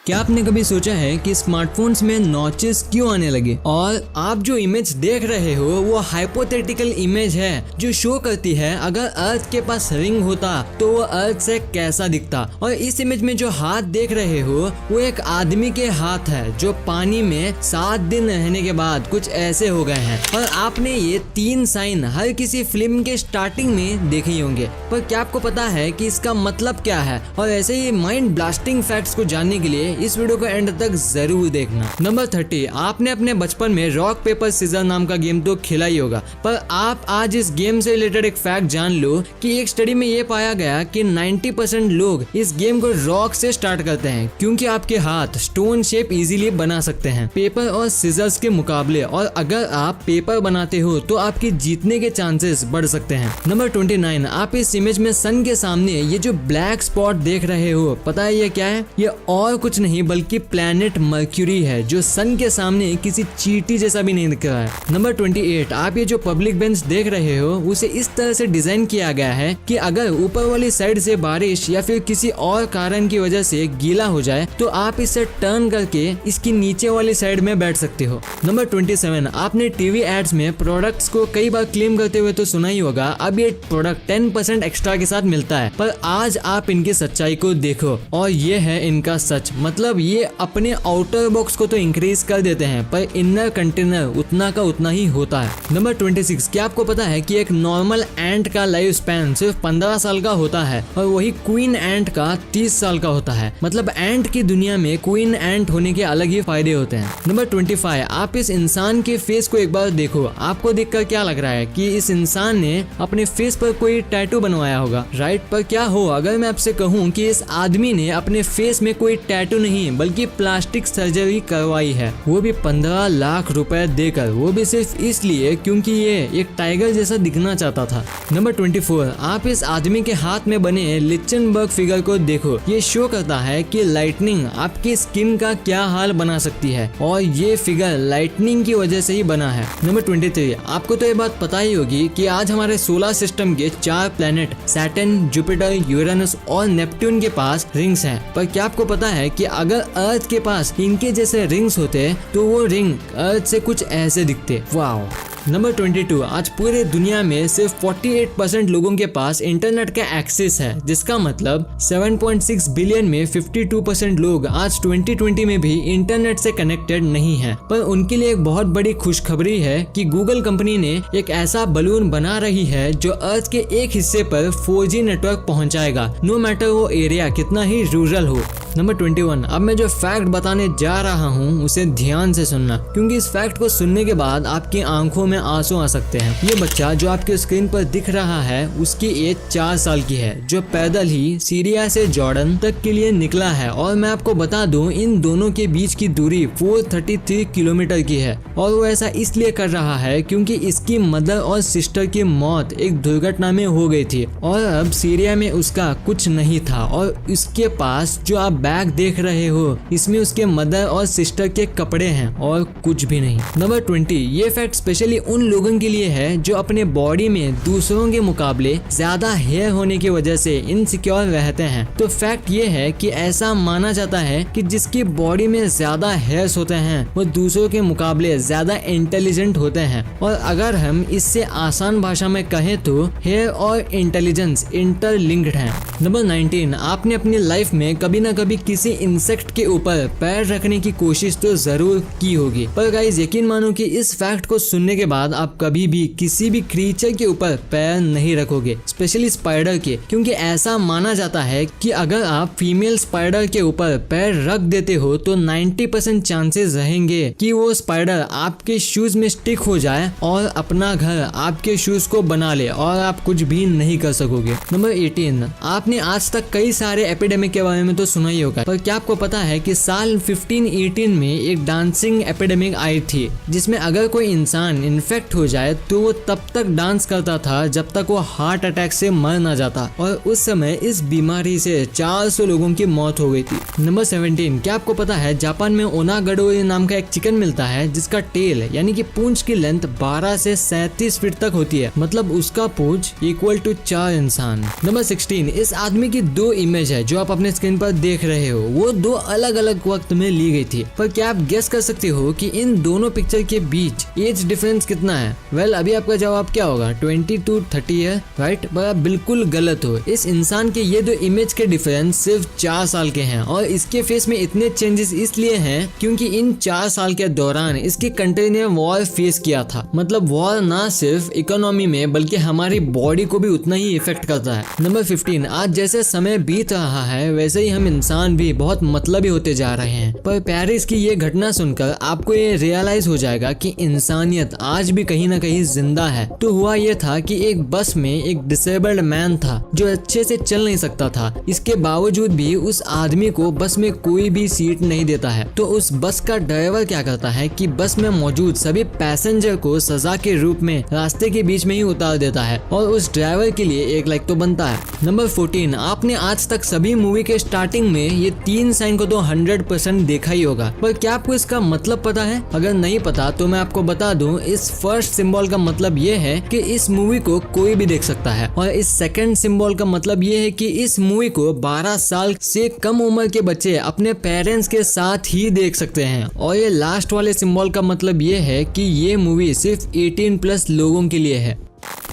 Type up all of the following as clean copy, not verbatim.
क्या आपने कभी सोचा है कि स्मार्टफोन्स में नॉचेस क्यों आने लगे? और आप जो इमेज देख रहे हो वो हाइपोथेटिकल इमेज है जो शो करती है अगर अर्थ के पास रिंग होता तो वो अर्थ से कैसा दिखता। और इस इमेज में जो हाथ देख रहे हो वो एक आदमी के हाथ है जो पानी में 7 दिन रहने के बाद कुछ ऐसे हो गए हैं। और आपने ये 3 साइन हर किसी फिल्म के स्टार्टिंग में देखे ही होंगे, पर क्या आपको पता है कि इसका मतलब क्या है? और ऐसे ही माइंड ब्लास्टिंग फैक्ट्स को जानने के लिए इस वीडियो को एंड तक जरूर देखना। नंबर 30, आपने अपने बचपन में रॉक पेपर सीजर नाम का गेम तो खेला ही होगा, पर आप आज इस गेम से रिलेटेड एक फैक्ट जान लो कि एक स्टडी में ये पाया गया कि 90% लोग इस गेम को रॉक से स्टार्ट करते हैं क्योंकि आपके हाथ स्टोन शेप इजीली बना सकते हैं पेपर और सीजर्स के मुकाबले। और अगर आप पेपर बनाते हो तो आपके जीतने के चांसेस बढ़ सकते हैं। नंबर 29, आप इस इमेज में सन के सामने ये जो ब्लैक स्पॉट देख रहे हो, पता है ये क्या है? ये और कुछ नहीं बल्कि प्लैनेट मर्क्यूरी है जो सन के सामने किसी चींटी जैसा भी नहीं दिख रहा है। नंबर 28, आप ये जो पब्लिक बेंच देख रहे हो उसे इस तरह से डिजाइन किया गया है कि अगर ऊपर वाली साइड से बारिश या फिर किसी और कारण की वजह से गीला हो जाए तो आप इसे टर्न करके इसकी नीचे वाली साइड में बैठ सकते हो। नंबर 27, आपने टीवी एड्स में प्रोडक्ट्स को कई बार क्लेम करते हुए तो सुना ही होगा अब ये प्रोडक्ट 10% एक्स्ट्रा के साथ मिलता है, पर आज आप इनकी सच्चाई को देखो और ये है इनका सच। मतलब ये अपने आउटर बॉक्स को तो इंक्रीज कर देते हैं पर इनर कंटेनर उतना का उतना ही होता है। नंबर 26, क्या आपको पता है कि एक नॉर्मल एंट का लाइफ स्पैन सिर्फ 15 साल का होता है और वही क्वीन एंट का 30 साल का होता है। मतलब एंट की दुनिया में क्वीन एंट होने के अलग ही फायदे होते हैं। नंबर 25, आप इस इंसान के फेस को एक बार देखो, आपको देखकर क्या लग रहा है कि इस इंसान ने अपने फेस पर कोई टैटू बनवाया होगा, राइट? पर क्या हो अगर मैं आपसे कहूँ कि इस आदमी ने अपने फेस में कोई टैटू नहीं बल्कि प्लास्टिक सर्जरी करवाई है, वो भी 15 लाख रुपए देकर, वो भी सिर्फ इसलिए क्योंकि ये एक टाइगर जैसा दिखना चाहता था। नंबर 24, आप इस आदमी के हाथ में बने लिचनबर्ग फिगर को देखो, ये शो करता है कि लाइटनिंग आपकी स्किन का क्या हाल बना सकती है और ये फिगर लाइटनिंग की वजह से ही बना है। नंबर 23, आपको तो ये बात पता ही होगी कि आज हमारे सोलर सिस्टम के 4 प्लेनेट सैटर्न, जुपिटर, यूरेनस और नेपट्टून के पास रिंग्स हैं, पर क्या आपको पता है कि अगर अर्थ के पास इनके जैसे रिंग्स होते तो वो रिंग अर्थ से कुछ ऐसे दिखते। वाओ। नंबर 22, आज पूरे दुनिया में सिर्फ 48% लोगों के पास इंटरनेट का एक्सेस है, जिसका मतलब 7.6 बिलियन में 52% लोग आज 2020 में भी इंटरनेट से कनेक्टेड नहीं है। पर उनके लिए एक बहुत बड़ी खुशखबरी है कि गूगल कंपनी ने एक ऐसा बलून बना रही है जो अर्थ के एक हिस्से पर 4G नेटवर्क पहुंचाएगा, नो मैटर वो एरिया कितना ही रूरल हो। नंबर 21, अब मैं जो फैक्ट बताने जा रहा हूँ उसे ध्यान से सुनना क्योंकि इस फैक्ट को सुनने के बाद आपकी आंखों में आंसू आ सकते हैं। ये बच्चा जो आपके स्क्रीन पर दिख रहा है उसकी एज 4 साल की है जो पैदल ही सीरिया से जॉर्डन तक के लिए निकला है। और मैं आपको बता दूं इन दोनों के बीच की दूरी 433 किलोमीटर की है और वो ऐसा इसलिए कर रहा है क्योंकि इसकी मदर और सिस्टर की मौत एक दुर्घटना में हो गई थी और अब सीरिया में उसका कुछ नहीं था और उसके पास जो आप बैग देख रहे हो इसमें उसके मदर और सिस्टर के कपड़े हैं और कुछ भी नहीं। नंबर 20, ये फैक्ट स्पेशली उन लोगों के लिए है जो अपने बॉडी में दूसरों के मुकाबले ज्यादा हेयर होने की वजह से इनसिक्योर रहते हैं। तो फैक्ट ये है कि ऐसा माना जाता है कि जिसकी बॉडी में ज्यादा हेयर्स होते हैं वो दूसरों के मुकाबले ज्यादा इंटेलिजेंट होते हैं। और अगर हम इससे आसान भाषा में कहें तो हेयर और इंटेलिजेंस इंटरलिंक्ड हैं। नंबर 19, आपने अपनी लाइफ में कभी ना कभी किसी इंसेक्ट के ऊपर पैर रखने की कोशिश तो जरूर की होगी, पर गाइस यकीन मानो कि इस फैक्ट को सुनने के बाद आप कभी भी किसी भी क्रीचर के ऊपर पैर नहीं रखोगे, स्पेशली स्पाइडर के, क्योंकि ऐसा माना जाता है कि अगर आप फीमेल स्पाइडर के ऊपर पैर रख देते हो तो 90% चांसेस रहेंगे कि वो स्पाइडर आपके शूज में स्टिक हो जाए और अपना घर आपके शूज को बना ले और आप कुछ भी नहीं कर सकोगे। नंबर 18, आपने आज तक कई सारे एपिडेमिक के बारे में तो सुना ही होगा, पर क्या आपको पता है कि साल 1518 में एक डांसिंग एपिडेमिक आई थी जिसमें अगर कोई इंसान इन्फेक्ट हो जाए तो वो तब तक डांस करता था जब तक वो हार्ट अटैक से मर ना जाता और उस समय इस बीमारी से 400 लोगों की मौत हो गई थी। नंबर 17, क्या आपको पता है जापान में ओनागडोरी नाम का एक चिकन मिलता है जिसका टेल यानी कि पूंछ की लेंथ 12 से 37 फीट तक होती है, मतलब उसका पूंछ इक्वल टू 4 इंसान। नंबर 16, इस आदमी की 2 इमेज है जो आप अपने स्क्रीन पर देख रहे हो वो दो अलग अलग वक्त में ली गई थी। पर क्या आप गेस कर सकते हो कि इन दोनों पिक्चर के बीच एज डिफरेंस कितना है? वेल, अभी आपका जवाब क्या होगा? 20 to 30 है, राइट? पर आप बिल्कुल गलत हो। इस इंसान के ये दो इमेज के डिफरेंस सिर्फ 4 साल के हैं और इसके फेस में इतने चेंजेस इसलिए हैं क्योंकि इन 4 साल के दौरान इसकी कंट्री ने वॉर फेस किया था। मतलब वॉर ना सिर्फ इकोनॉमी में बल्कि हमारी बॉडी को भी उतना ही इफेक्ट करता है। नंबर 15, आज जैसे समय बीत रहा है वैसे ही हम इंसान भी बहुत मतलबी होते जा रहे हैं। पर पेरिस की ये घटना सुनकर आपको ये रियलाइज हो जाएगा कि इंसानियत आज भी कहीं ना कहीं जिंदा है। तो हुआ ये था कि एक बस में एक डिसेबल्ड मैन था जो अच्छे से चल नहीं सकता था। इसके बावजूद भी उस आदमी को बस में कोई भी सीट नहीं देता है। तो उस बस का ड्राइवर क्या करता है कि बस में मौजूद सभी पैसेंजर को सजा के रूप में रास्ते के बीच में ही उतार देता है और उस ड्राइवर के लिए 1 लाख तो बनता है। नंबर 14, आपने आज तक सभी मूवी के स्टार्टिंग में ये 3 साइन को तो 100% देखा ही होगा। पर क्या आपको इसका मतलब पता है? अगर नहीं पता तो मैं आपको बता दूं, इस फर्स्ट सिंबल का मतलब ये है कि इस मूवी को कोई भी देख सकता है और इस सेकंड सिंबल का मतलब ये है कि इस मूवी को 12 साल से कम उम्र के बच्चे अपने पेरेंट्स के साथ ही देख सकते हैं और ये लास्ट वाले सिंबल का मतलब ये है कि ये मूवी सिर्फ 18+ लोगों के लिए है।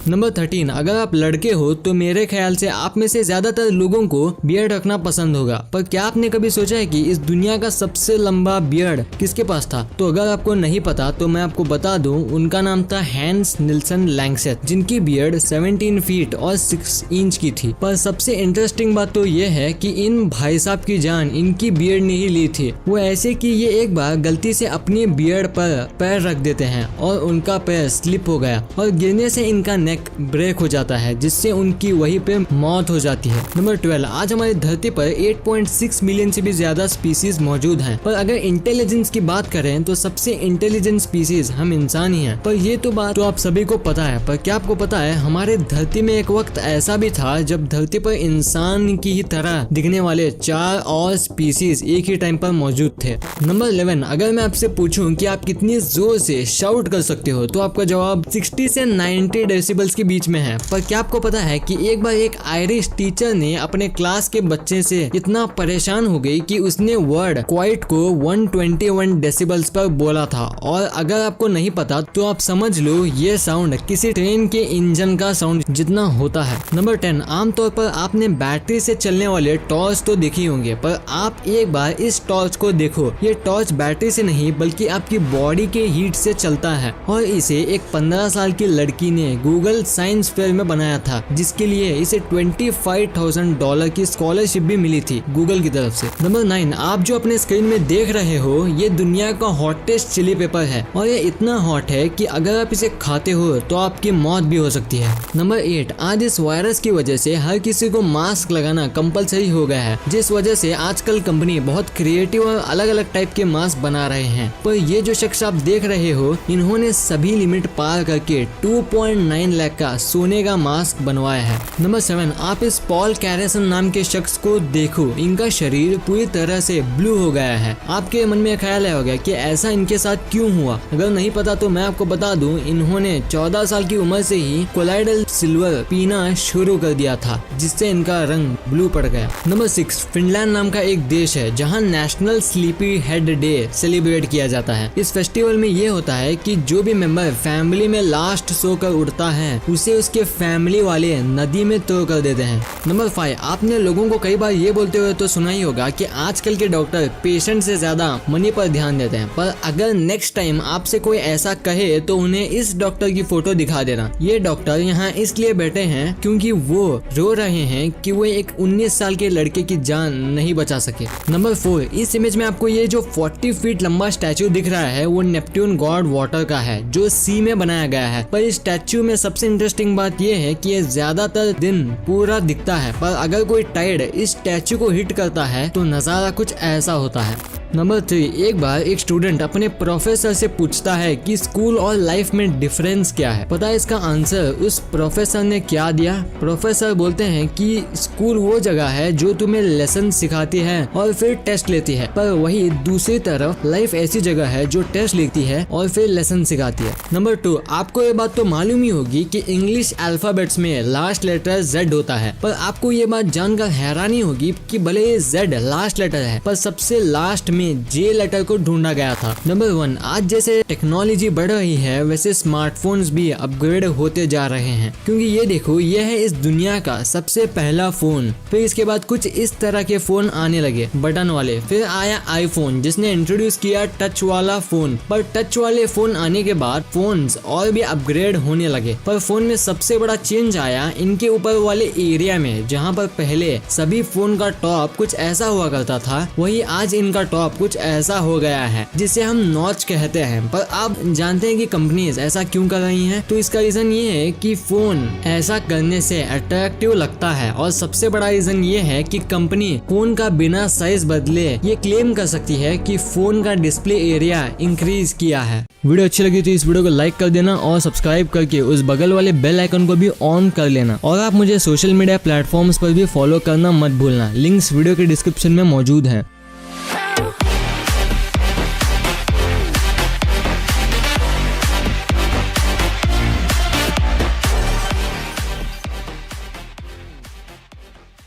नंबर 13, अगर आप लड़के हो तो मेरे ख्याल से आप में से ज्यादातर लोगों को बियर्ड रखना पसंद होगा। पर क्या आपने कभी सोचा है कि इस दुनिया का सबसे लंबा बियर्ड किसके पास था? तो अगर आपको नहीं पता तो मैं आपको बता दूं, उनका नाम था हैंस निल्सन लैंगसेट, जिनकी बियर्ड 17 फीट और 6 इंच की थी। पर सबसे इंटरेस्टिंग बात तो ये है कि इन भाई साहब की जान इनकी बियर्ड ने ही ली थी। वो ऐसे कि ये एक बार गलती से अपनी बियर्ड पर पैर रख देते हैं और उनका पैर स्लिप हो गया और गिरने से इनका नेक ब्रेक हो जाता है जिससे उनकी वहीं पे मौत हो जाती है। नंबर 12, आज हमारी धरती पर 8.6 मिलियन से भी ज्यादा स्पीसीज मौजूद हैं। पर अगर इंटेलिजेंस की बात करें तो सबसे इंटेलिजेंट स्पीसीज हम इंसान ही हैं। पर ये तो बात तो आप सभी को पता है। पर क्या आपको पता है हमारे धरती में एक वक्त ऐसा भी था जब धरती पर इंसान की ही तरह दिखने वाले 4 और स्पीसीज एक ही टाइम पर मौजूद थे। नंबर 11, अगर मैं आपसे पूछूं कि आप कितनी जोर से शाउट कर सकते हो तो आपका जवाब 60 से 90 डेसिबल्स के बीच में है। पर क्या आपको पता है कि एक बार एक आयरिश टीचर ने अपने क्लास के बच्चे से इतना परेशान हो गई कि उसने वर्ड क्वाइट को 121 डेसिबल्स पर बोला था। और अगर आपको नहीं पता तो आप समझ लो ये साउंड किसी ट्रेन के इंजन का साउंड जितना होता है। नंबर 10, आमतौर पर आपने बैटरी से चलने वाले टॉर्च तो देखे होंगे, पर आप एक बार इस टॉर्च को देखो। ये टॉर्च बैटरी से नहीं बल्कि आपकी बॉडी के हीट से चलता है और इसे एक 15 साल की लड़की ने गूगल साइंस फेयर में बनाया था, जिसके लिए इसे $25,000 की स्कॉलरशिप भी मिली थी गूगल की तरफ से। नंबर 9, आप जो अपने स्क्रीन में देख रहे हो ये दुनिया का हॉटेस्ट चिली पेपर है और ये इतना हॉट है कि अगर आप इसे खाते हो तो आपकी मौत भी हो सकती है। नंबर 8, आज इस वायरस की वजह से हर किसी को मास्क लगाना कंपलसरी हो गया है, जिस वजह से आजकल कंपनी बहुत क्रिएटिव और अलग अलग टाइप के मास्क बना रहे हैं। पर ये जो शख्स आप देख रहे हो इन्होंने सभी लिमिट पार करके 2.9 लाख का सोने का मास्क बनवाया है। नंबर 7, आप इस पॉल कैरेसन नाम के शख्स को देखो, इनका शरीर पूरी तरह से ब्लू हो गया है। आपके मन में ख्याल आया होगा कि ऐसा इनके साथ क्यों हुआ। अगर नहीं पता तो मैं आपको बता दूं, इन्होंने 14 साल की उम्र से ही कोलाइडल सिल्वर पीना शुरू कर दिया था जिससे इनका रंग ब्लू पड़ गया। नंबर 6, फिनलैंड नाम का एक देश है जहाँ national sleepy head day celebrate किया जाता है। इस फेस्टिवल में ये होता है कि जो भी मेंबर फैमिली में लास्ट सोकर उठता है उसे उसके फैमिली वाले नदी में तो कर देते हैं। नंबर 5, आपने लोगों को कई बार ये बोलते हुए तो सुना ही होगा कि आजकल के डॉक्टर पेशेंट से ज्यादा मनी पर ध्यान देते हैं। पर अगर नेक्स्ट टाइम आपसे कोई ऐसा कहे तो उन्हें इस डॉक्टर की फोटो दिखा देना। ये डॉक्टर यहाँ इसलिए बैठे हैं क्योंकि वो रो रहे हैं कि वो एक 19 साल के लड़के की जान नहीं बचा सके। नंबर 4, इस इमेज में आपको ये जो 40 फीट लंबा स्टैचू दिख रहा है वो नेपट्यून गॉड वाटर का है जो सी में बनाया गया है। पर इस स्टैचू में सबसे इंटरेस्टिंग बात यह है कि ये ज्यादातर दिन पूरा दिखता है, पर अगर कोई टाइड इस स्टैचू को हिट करता है तो नजारा कुछ ऐसा होता है। नंबर 3, एक बार एक स्टूडेंट अपने प्रोफेसर से पूछता है कि स्कूल और लाइफ में डिफरेंस क्या है। पता है इसका आंसर उस प्रोफेसर ने क्या दिया? प्रोफेसर बोलते हैं कि स्कूल वो जगह है जो तुम्हें लेसन सिखाती है और फिर टेस्ट लेती है, पर वही दूसरी तरफ लाइफ ऐसी जगह है जो टेस्ट लेती है और फिर लेसन सिखाती है। नंबर 2, आपको ये बात तो मालूम ही होगी कि इंग्लिश अल्फाबेट्स में लास्ट लेटर Z होता है, पर आपको ये बात जानकर हैरानी होगी कि भले ये Z लास्ट लेटर है पर सबसे लास्ट में J लेटर को ढूंढा गया था। नंबर 1, आज जैसे टेक्नोलॉजी बढ़ रही है वैसे स्मार्टफोन्स भी अपग्रेड होते जा रहे हैं, क्योंकि ये देखो ये है इस दुनिया का सबसे पहला फोन। फिर इसके बाद कुछ इस तरह के फोन आने लगे बटन वाले, फिर आया आईफोन जिसने इंट्रोड्यूस किया टच वाला फोन। पर टच वाले फोन आने के बाद फोन्स और भी अपग्रेड होने लगे, पर फोन में सबसे बड़ा चेंज आया इनके ऊपर वाले एरिया में। जहाँ पर पहले सभी फोन का टॉप कुछ ऐसा हुआ करता था, वही आज इनका टॉप कुछ ऐसा हो गया है जिसे हम नॉच कहते हैं। पर आप जानते हैं कि कंपनीज ऐसा क्यों कर रही हैं? तो इसका रीजन ये है कि फोन ऐसा करने से अट्रैक्टिव लगता है, और सबसे बड़ा रीजन ये है कि कंपनी फोन का बिना साइज बदले ये क्लेम कर सकती है कि फोन का डिस्प्ले एरिया इंक्रीज किया है। वीडियो अच्छी लगी तो इस वीडियो को लाइक कर देना और सब्सक्राइब करके उस बगल वाले बेल आइकन को भी ऑन कर लेना, और आप मुझे सोशल मीडिया प्लेटफॉर्म्स पर भी फॉलो करना मत भूलना। लिंक्स वीडियो के डिस्क्रिप्शन में मौजूद हैं।